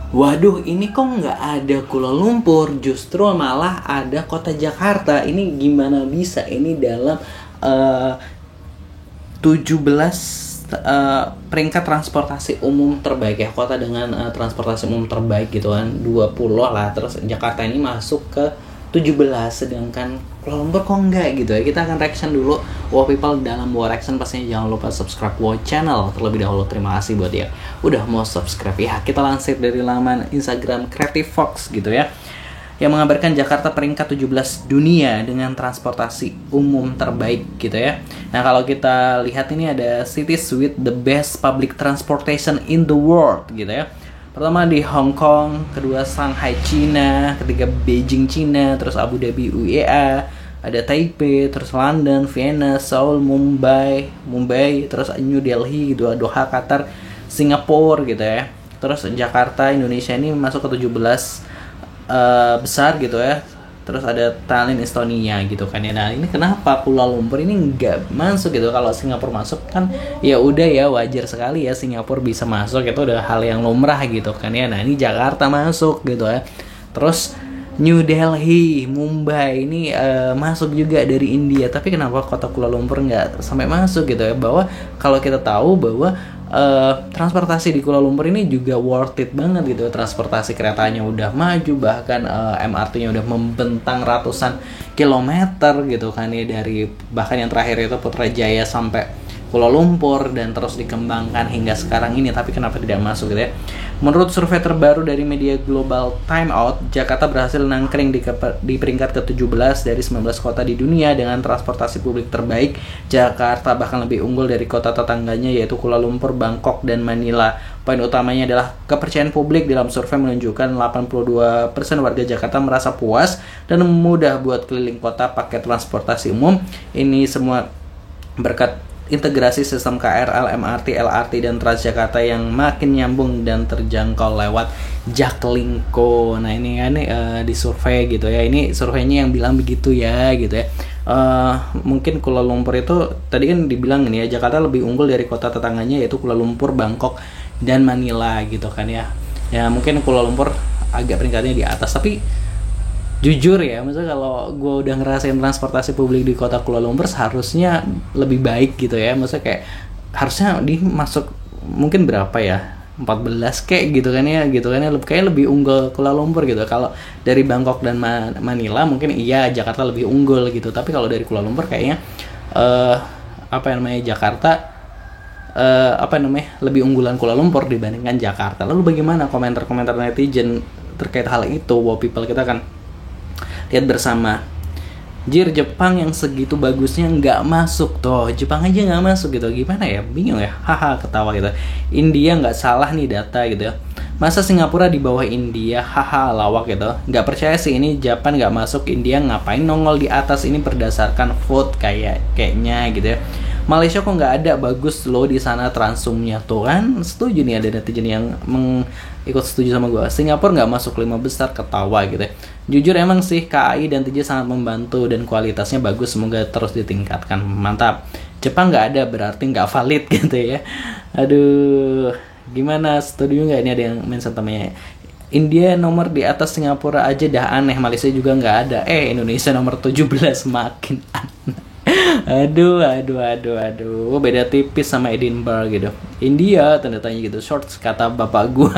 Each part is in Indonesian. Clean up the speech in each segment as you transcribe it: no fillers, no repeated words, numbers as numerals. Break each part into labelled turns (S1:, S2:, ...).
S1: waduh ini kok nggak ada Kuala Lumpur, justru malah ada kota Jakarta. Ini gimana bisa? Ini dalam 17 peringkat transportasi umum terbaik ya, kota dengan transportasi umum terbaik gitu kan, 20 lah. Terus Jakarta ini masuk ke 17, sedangkan Kuala Lumpur kok enggak gitu ya. Kita akan reaction dulu Wow People. Dalam Wow Reaction pastinya jangan lupa subscribe Wow Channel terlebih dahulu. Terima kasih buat ya udah mau subscribe ya. Kita lansir dari laman Instagram Creative Fox gitu ya, yang mengabarkan Jakarta peringkat 17 dunia dengan transportasi umum terbaik gitu ya. Nah, kalau kita lihat ini ada cities with the best public transportation in the world gitu ya. Pertama di Hong Kong, kedua Shanghai Cina, ketiga Beijing Cina, terus Abu Dhabi UEA, ada Taipei, terus London, Vienna, Seoul, Mumbai, terus New Delhi gitu, Doha, Qatar, Singapura gitu ya. Terus Jakarta Indonesia ini masuk ke 17 besar gitu ya. Terus ada Tallinn Estonia gitu kan ya. Nah, ini kenapa Kuala Lumpur ini nggak masuk gitu? Kalau Singapura masuk kan ya udah ya, wajar sekali ya Singapura bisa masuk, itu udah hal yang lumrah gitu kan ya. Nah, ini Jakarta masuk gitu ya. Terus New Delhi, Mumbai ini masuk juga dari India. Tapi kenapa kota Kuala Lumpur nggak sampai masuk gitu ya? Bahwa kalau kita tahu bahwa transportasi di Kuala Lumpur ini juga worth it banget gitu. Transportasi keretanya udah maju, bahkan MRT-nya udah membentang ratusan kilometer gitu kan ya, dari bahkan yang terakhir itu Putrajaya sampai Kuala Lumpur dan terus dikembangkan hingga sekarang ini. Tapi kenapa tidak masuk gitu ya? Menurut survei terbaru dari media global Time Out, Jakarta berhasil nangkring di peringkat ke-17 dari 19 kota di dunia dengan transportasi publik terbaik. Jakarta bahkan lebih unggul dari kota tetangganya yaitu Kuala Lumpur, Bangkok, dan Manila. Poin utamanya adalah kepercayaan publik. Dalam survei menunjukkan 82% warga Jakarta merasa puas dan mudah buat keliling kota pakai transportasi umum. Ini semua berkat integrasi sistem KRL, MRT, LRT, dan Transjakarta yang makin nyambung dan terjangkau lewat Jaklingko. Nah, ini kan di survei gitu ya. Ini surveinya yang bilang begitu ya gitu ya. Mungkin Kuala Lumpur itu tadi kan dibilang ini ya, Jakarta lebih unggul dari kota tetangganya yaitu Kuala Lumpur, Bangkok, dan Manila gitu kan ya. Ya mungkin Kuala Lumpur agak peringkatnya di atas, tapi jujur ya, maksudnya kalau gue udah ngerasain transportasi publik di kota Kuala Lumpur seharusnya lebih baik gitu ya. Maksudnya kayak harusnya masuk mungkin berapa ya, 14 kayak gitu kan ya, kayak lebih unggul Kuala Lumpur gitu. Kalau dari Bangkok dan Manila mungkin iya Jakarta lebih unggul gitu, tapi kalau dari Kuala Lumpur kayaknya Jakarta lebih unggulan Kuala Lumpur dibandingkan Jakarta. Lalu bagaimana komentar-komentar netizen terkait hal itu? Wow People, kita kan lihat bersama. Jir, Jepang yang segitu bagusnya nggak masuk tuh. Jepang aja nggak masuk gitu. Gimana ya? Bingung ya. Haha, ketawa gitu. India nggak salah nih data gitu. Masa Singapura di bawah India? Haha, lawak gitu. Nggak percaya sih ini Jepang nggak masuk, India ngapain nongol di atas? Ini berdasarkan vote kayaknya gitu ya. Malaysia kok nggak ada, bagus loh di sana transumnya tuh kan. Setuju nih, ada netizen yang ikut setuju sama gue. Singapura nggak masuk 5 besar, ketawa gitu ya. Jujur emang sih KAI dan TJ sangat membantu dan kualitasnya bagus, semoga terus ditingkatkan. Mantap. Jepang nggak ada berarti nggak valid gitu ya. Aduh, gimana, setuju nggak? Ini ada yang mention temennya, India nomor di atas Singapura aja dah aneh, Malaysia juga nggak ada. Indonesia nomor 17 makin aneh. Aduh, beda tipis sama Edinburgh gitu. India tanda tanya gitu. Shorts kata bapak gua.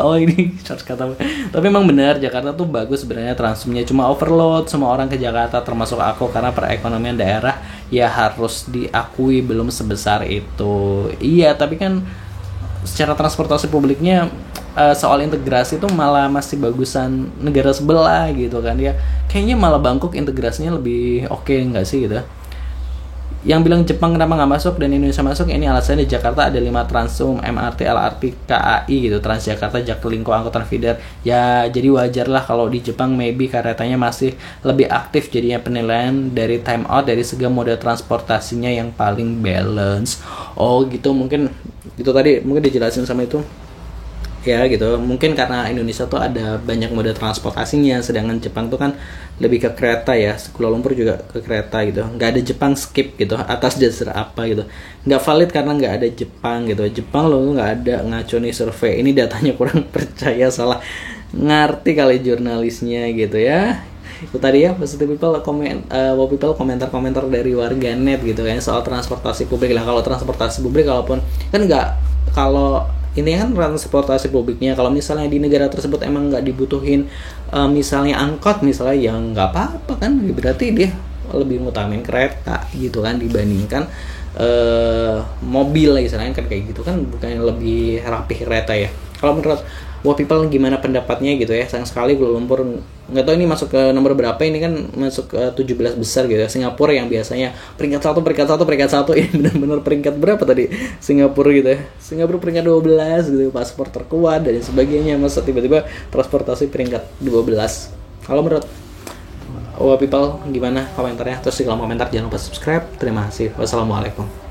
S1: Oh, ini shorts kata. Tapi emang benar Jakarta tuh bagus sebenarnya, transumnya cuma overload semua orang ke Jakarta termasuk aku, karena perekonomian daerah ya harus diakui belum sebesar itu. Iya, tapi kan secara transportasi publiknya soal integrasi tuh malah masih bagusan negara sebelah gitu kan ya. Kayaknya malah Bangkok integrasinya lebih oke nggak sih gitu. Yang bilang Jepang kenapa nggak masuk dan Indonesia masuk, ini alasannya di Jakarta ada 5 transum, MRT, LRT, KAI gitu, Transjakarta, Jaklingko, angkutan feeder. Ya jadi wajar lah kalau di Jepang maybe keretanya masih lebih aktif, jadinya penilaian dari Time Out dari segi moda transportasinya yang paling balance. Oh gitu, mungkin itu tadi mungkin dijelasin sama itu ya gitu. Mungkin karena Indonesia tuh ada banyak moda transportasinya, sedangkan Jepang tuh kan lebih ke kereta ya. Kuala Lumpur juga ke kereta gitu. Nggak ada Jepang skip gitu atas dasar apa gitu. Nggak valid karena nggak ada Jepang gitu. Jepang lo nggak ada, ngaco nih survei. Ini datanya kurang percaya, salah ngerti kali jurnalisnya gitu ya. Itu tadi ya positive people komentar-komentar dari warganet gitu kan soal transportasi publik lah. Kalau transportasi publik kalaupun kan nggak, kalau ini kan transportasi publiknya, kalau misalnya di negara tersebut emang nggak dibutuhin misalnya angkot misalnya, yang nggak apa-apa kan, berarti dia lebih ngutamin kereta gitu kan dibandingkan mobil lah istilahnya kan, kayak gitu kan, bukannya lebih rapih kereta ya. Kalau menurut people gimana pendapatnya gitu ya. Sayang sekali Kuala Lumpur nggak tahu ini masuk ke nomor berapa, ini kan masuk ke 17 besar gitu ya. Singapura yang biasanya peringkat 1 ini benar-benar peringkat berapa tadi Singapura gitu ya. Singapura peringkat 12 gitu, paspor terkuat dan sebagainya, masa tiba-tiba transportasi peringkat 12. Kalau menurut people gimana komentarnya? Terus di kolom komentar jangan lupa subscribe. Terima kasih. Wassalamualaikum.